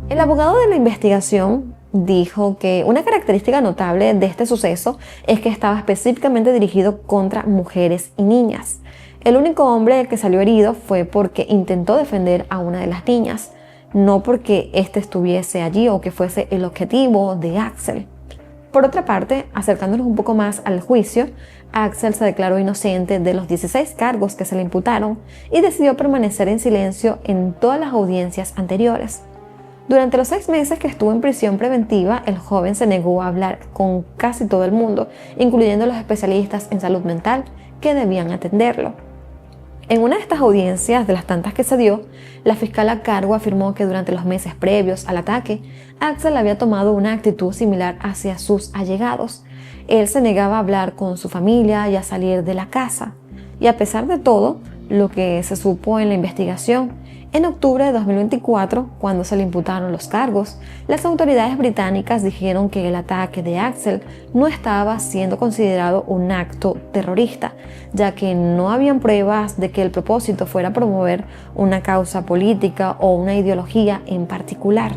El abogado de la investigación dijo que una característica notable de este suceso es que estaba específicamente dirigido contra mujeres y niñas. El único hombre que salió herido fue porque intentó defender a una de las niñas, no porque éste estuviese allí o que fuese el objetivo de Axel. Por otra parte, acercándonos un poco más al juicio, Axel se declaró inocente de los 16 cargos que se le imputaron y decidió permanecer en silencio en todas las audiencias anteriores. Durante los 6 meses que estuvo en prisión preventiva, el joven se negó a hablar con casi todo el mundo, incluyendo los especialistas en salud mental que debían atenderlo. En una de estas audiencias, de las tantas que se dio, la fiscal a cargo afirmó que durante los meses previos al ataque, Axel había tomado una actitud similar hacia sus allegados. Él se negaba a hablar con su familia y a salir de la casa. Y a pesar de todo lo que se supo en la investigación, en octubre de 2024, cuando se le imputaron los cargos, las autoridades británicas dijeron que el ataque de Axel no estaba siendo considerado un acto terrorista, ya que no habían pruebas de que el propósito fuera promover una causa política o una ideología en particular.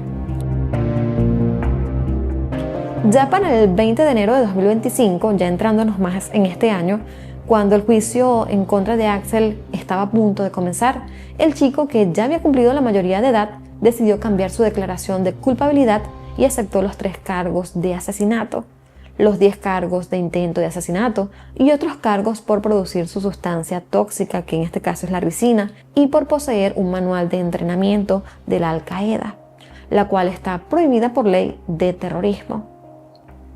Ya para el 20 de enero de 2025, ya entrándonos más en este año, cuando el juicio en contra de Axel estaba a punto de comenzar, el chico, que ya había cumplido la mayoría de edad, decidió cambiar su declaración de culpabilidad y aceptó los 3 cargos de asesinato, los 10 cargos de intento de asesinato y otros cargos por producir su sustancia tóxica, que en este caso es la ricina, y por poseer un manual de entrenamiento de la Al-Qaeda, la cual está prohibida por ley de terrorismo.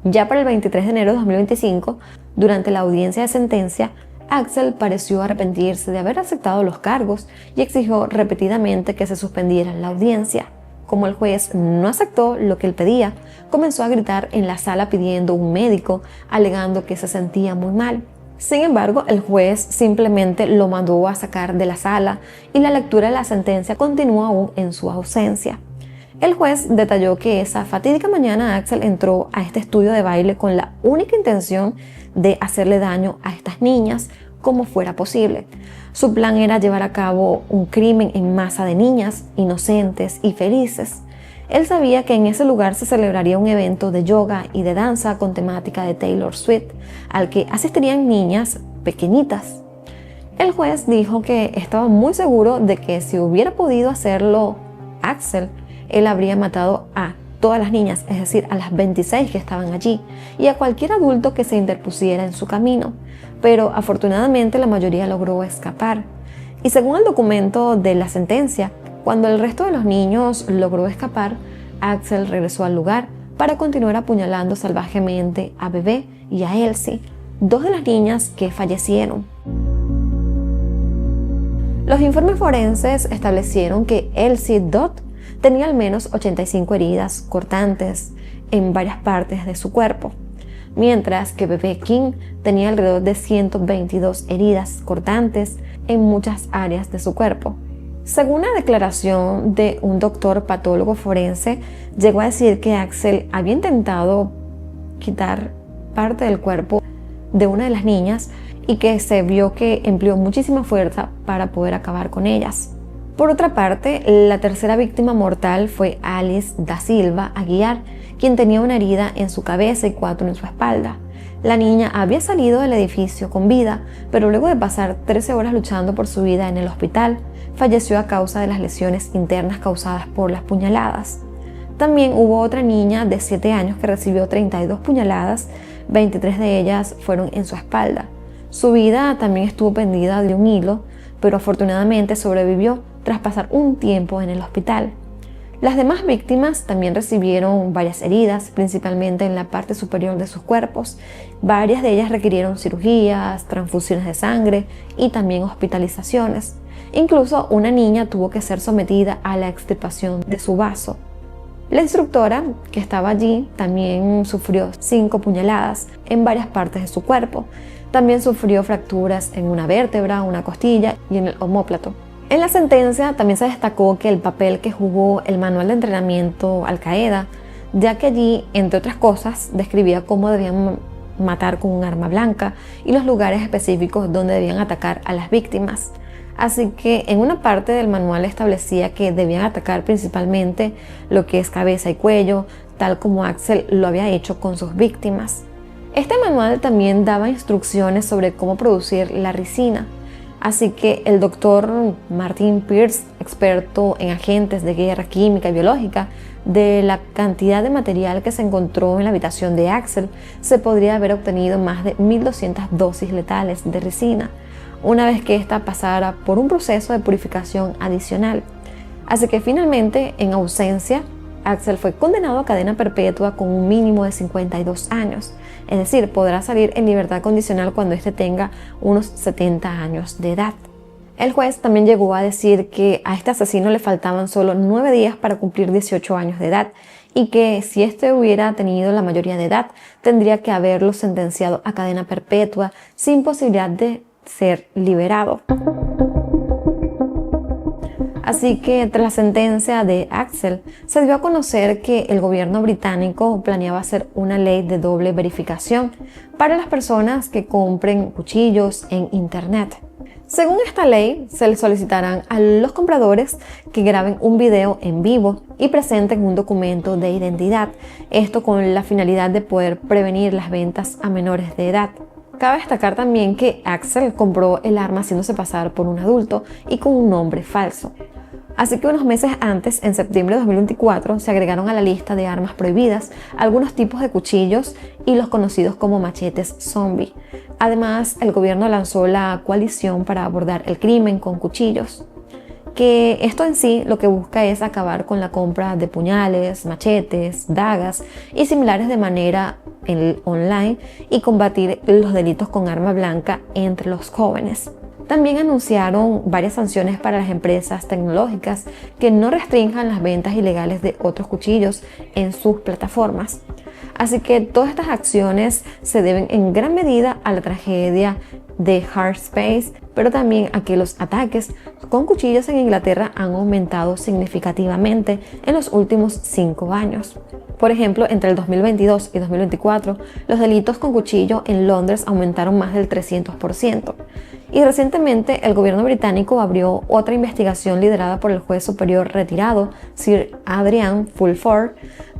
Ya para el 23 de enero de 2025, durante la audiencia de sentencia, Axel pareció arrepentirse de haber aceptado los cargos y exigió repetidamente que se suspendiera la audiencia. Como el juez no aceptó lo que él pedía, comenzó a gritar en la sala pidiendo un médico, alegando que se sentía muy mal. Sin embargo, el juez simplemente lo mandó a sacar de la sala y la lectura de la sentencia continuó aún en su ausencia. El juez detalló que esa fatídica mañana Axel entró a este estudio de baile con la única intención de hacerle daño a estas niñas como fuera posible. Su plan era llevar a cabo un crimen en masa de niñas inocentes y felices. Él sabía que en ese lugar se celebraría un evento de yoga y de danza con temática de Taylor Swift, al que asistirían niñas pequeñitas. El juez dijo que estaba muy seguro de que si hubiera podido hacerlo Axel, él habría matado a todas las niñas, es decir, a las 26 que estaban allí, y a cualquier adulto que se interpusiera en su camino. Pero afortunadamente la mayoría logró escapar. Y según el documento de la sentencia, cuando el resto de los niños logró escapar, Axel regresó al lugar para continuar apuñalando salvajemente a Bebé y a Elsie, 2 de las niñas que fallecieron. Los informes forenses establecieron que Elsie Dodd tenía al menos 85 heridas cortantes en varias partes de su cuerpo, mientras que Bebé King tenía alrededor de 122 heridas cortantes en muchas áreas de su cuerpo. Según la declaración de un doctor patólogo forense, llegó a decir que Axel había intentado quitar parte del cuerpo de una de las niñas y que se vio que empleó muchísima fuerza para poder acabar con ellas. Por otra parte, la tercera víctima mortal fue Alice da Silva Aguiar, quien tenía una herida en su cabeza y 4 en su espalda. La niña había salido del edificio con vida, pero luego de pasar 13 horas luchando por su vida en el hospital, falleció a causa de las lesiones internas causadas por las puñaladas. También hubo otra niña de 7 años que recibió 32 puñaladas, 23 de ellas fueron en su espalda. Su vida también estuvo pendida de un hilo, pero afortunadamente sobrevivió tras pasar un tiempo en el hospital. Las demás víctimas también recibieron varias heridas, principalmente en la parte superior de sus cuerpos. Varias de ellas requirieron cirugías, transfusiones de sangre y también hospitalizaciones. Incluso una niña tuvo que ser sometida a la extirpación de su vaso. La instructora que estaba allí también sufrió 5 puñaladas en varias partes de su cuerpo. También sufrió fracturas en una vértebra, una costilla y en el omóplato. En la sentencia también se destacó que el papel que jugó el manual de entrenamiento Al-Qaeda, ya que allí, entre otras cosas, describía cómo debían matar con un arma blanca y los lugares específicos donde debían atacar a las víctimas. Así que en una parte del manual establecía que debían atacar principalmente lo que es cabeza y cuello, tal como Axel lo había hecho con sus víctimas. Este manual también daba instrucciones sobre cómo producir la ricina. Así que el doctor Martin Pierce, experto en agentes de guerra química y biológica, de la cantidad de material que se encontró en la habitación de Axel, se podría haber obtenido más de 1.200 dosis letales de ricina, una vez que ésta pasara por un proceso de purificación adicional. Así que finalmente, en ausencia, Axel fue condenado a cadena perpetua con un mínimo de 52 años. Es decir, podrá salir en libertad condicional cuando éste tenga unos 70 años de edad. El juez también llegó a decir que a este asesino le faltaban solo 9 días para cumplir 18 años de edad y que si éste hubiera tenido la mayoría de edad, tendría que haberlo sentenciado a cadena perpetua sin posibilidad de ser liberado. Así que tras la sentencia de Axel, se dio a conocer que el gobierno británico planeaba hacer una ley de doble verificación para las personas que compren cuchillos en internet. Según esta ley, se les solicitarán a los compradores que graben un video en vivo y presenten un documento de identidad, esto con la finalidad de poder prevenir las ventas a menores de edad. Cabe destacar también que Axel compró el arma haciéndose pasar por un adulto y con un nombre falso. Así que unos meses antes, en septiembre de 2024, se agregaron a la lista de armas prohibidas algunos tipos de cuchillos y los conocidos como machetes zombie. Además, el gobierno lanzó la coalición para abordar el crimen con cuchillos, que esto en sí lo que busca es acabar con la compra de puñales, machetes, dagas y similares de manera online y combatir los delitos con arma blanca entre los jóvenes. También anunciaron varias sanciones para las empresas tecnológicas que no restrinjan las ventas ilegales de otros cuchillos en sus plataformas. Así que todas estas acciones se deben en gran medida a la tragedia de Hardspace, pero también a que los ataques con cuchillos en Inglaterra han aumentado significativamente en los últimos 5 años. Por ejemplo, entre el 2022 y 2024, los delitos con cuchillo en Londres aumentaron más del 300%. Y recientemente el gobierno británico abrió otra investigación liderada por el juez superior retirado, Sir Adrian Fulford,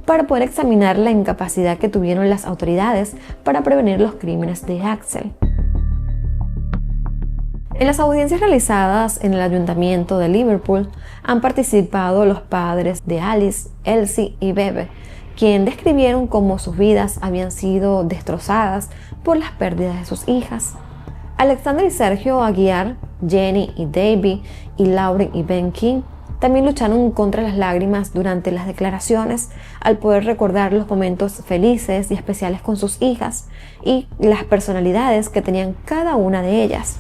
para poder examinar la incapacidad que tuvieron las autoridades para prevenir los crímenes de Axel. En las audiencias realizadas en el Ayuntamiento de Liverpool han participado los padres de Alice, Elsie y Bebe, quien describieron cómo sus vidas habían sido destrozadas por las pérdidas de sus hijas. Alexander y Sergio Aguiar, Jenny y Davey y Lauren y Ben King también lucharon contra las lágrimas durante las declaraciones al poder recordar los momentos felices y especiales con sus hijas y las personalidades que tenían cada una de ellas.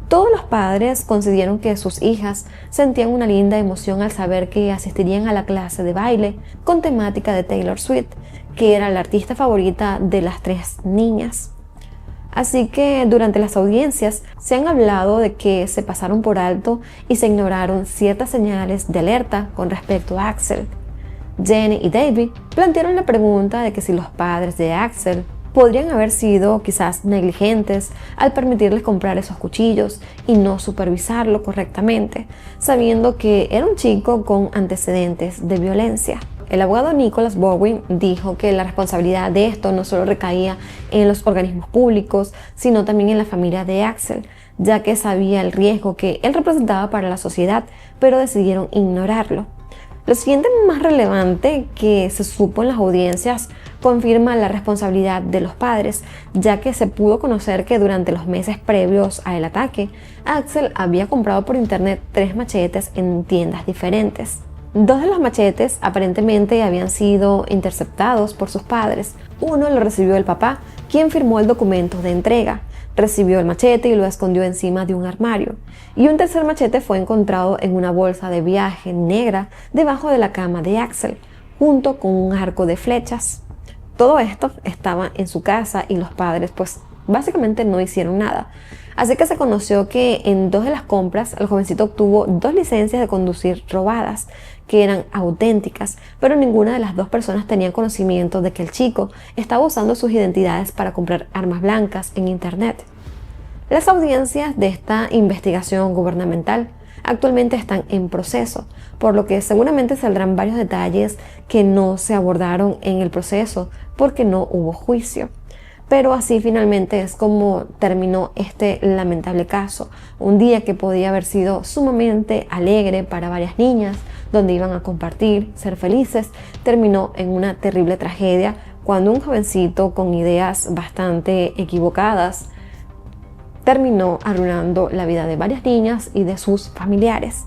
Todos los padres coincidieron que sus hijas sentían una linda emoción al saber que asistirían a la clase de baile con temática de Taylor Swift, que era la artista favorita de las 3 niñas. Así que durante las audiencias se han hablado de que se pasaron por alto y se ignoraron ciertas señales de alerta con respecto a Axel. Jenny y David plantearon la pregunta de que si los padres de Axel podrían haber sido quizás negligentes al permitirles comprar esos cuchillos y no supervisarlo correctamente, sabiendo que era un chico con antecedentes de violencia. El abogado Nicholas Bowen dijo que la responsabilidad de esto no solo recaía en los organismos públicos, sino también en la familia de Axel, ya que sabía el riesgo que él representaba para la sociedad, pero decidieron ignorarlo. Lo siguiente más relevante que se supo en las audiencias confirma la responsabilidad de los padres, ya que se pudo conocer que durante los meses previos al ataque, Axel había comprado por internet 3 machetes en tiendas diferentes. 2 de los machetes aparentemente habían sido interceptados por sus padres. Uno lo recibió el papá, quien firmó el documento de entrega. Recibió el machete y lo escondió encima de un armario. Y un tercer machete fue encontrado en una bolsa de viaje negra debajo de la cama de Axel, junto con un arco de flechas. Todo esto estaba en su casa y los padres pues básicamente no hicieron nada. Así que se conoció que en 2 de las compras el jovencito obtuvo 2 licencias de conducir robadas, que eran auténticas, pero ninguna de las 2 personas tenía conocimiento de que el chico estaba usando sus identidades para comprar armas blancas en internet. Las audiencias de esta investigación gubernamental actualmente están en proceso, por lo que seguramente saldrán varios detalles que no se abordaron en el proceso porque no hubo juicio. Pero así finalmente es como terminó este lamentable caso. Un día que podía haber sido sumamente alegre para varias niñas, donde iban a compartir, ser felices, terminó en una terrible tragedia cuando un jovencito con ideas bastante equivocadas terminó arruinando la vida de varias niñas y de sus familiares.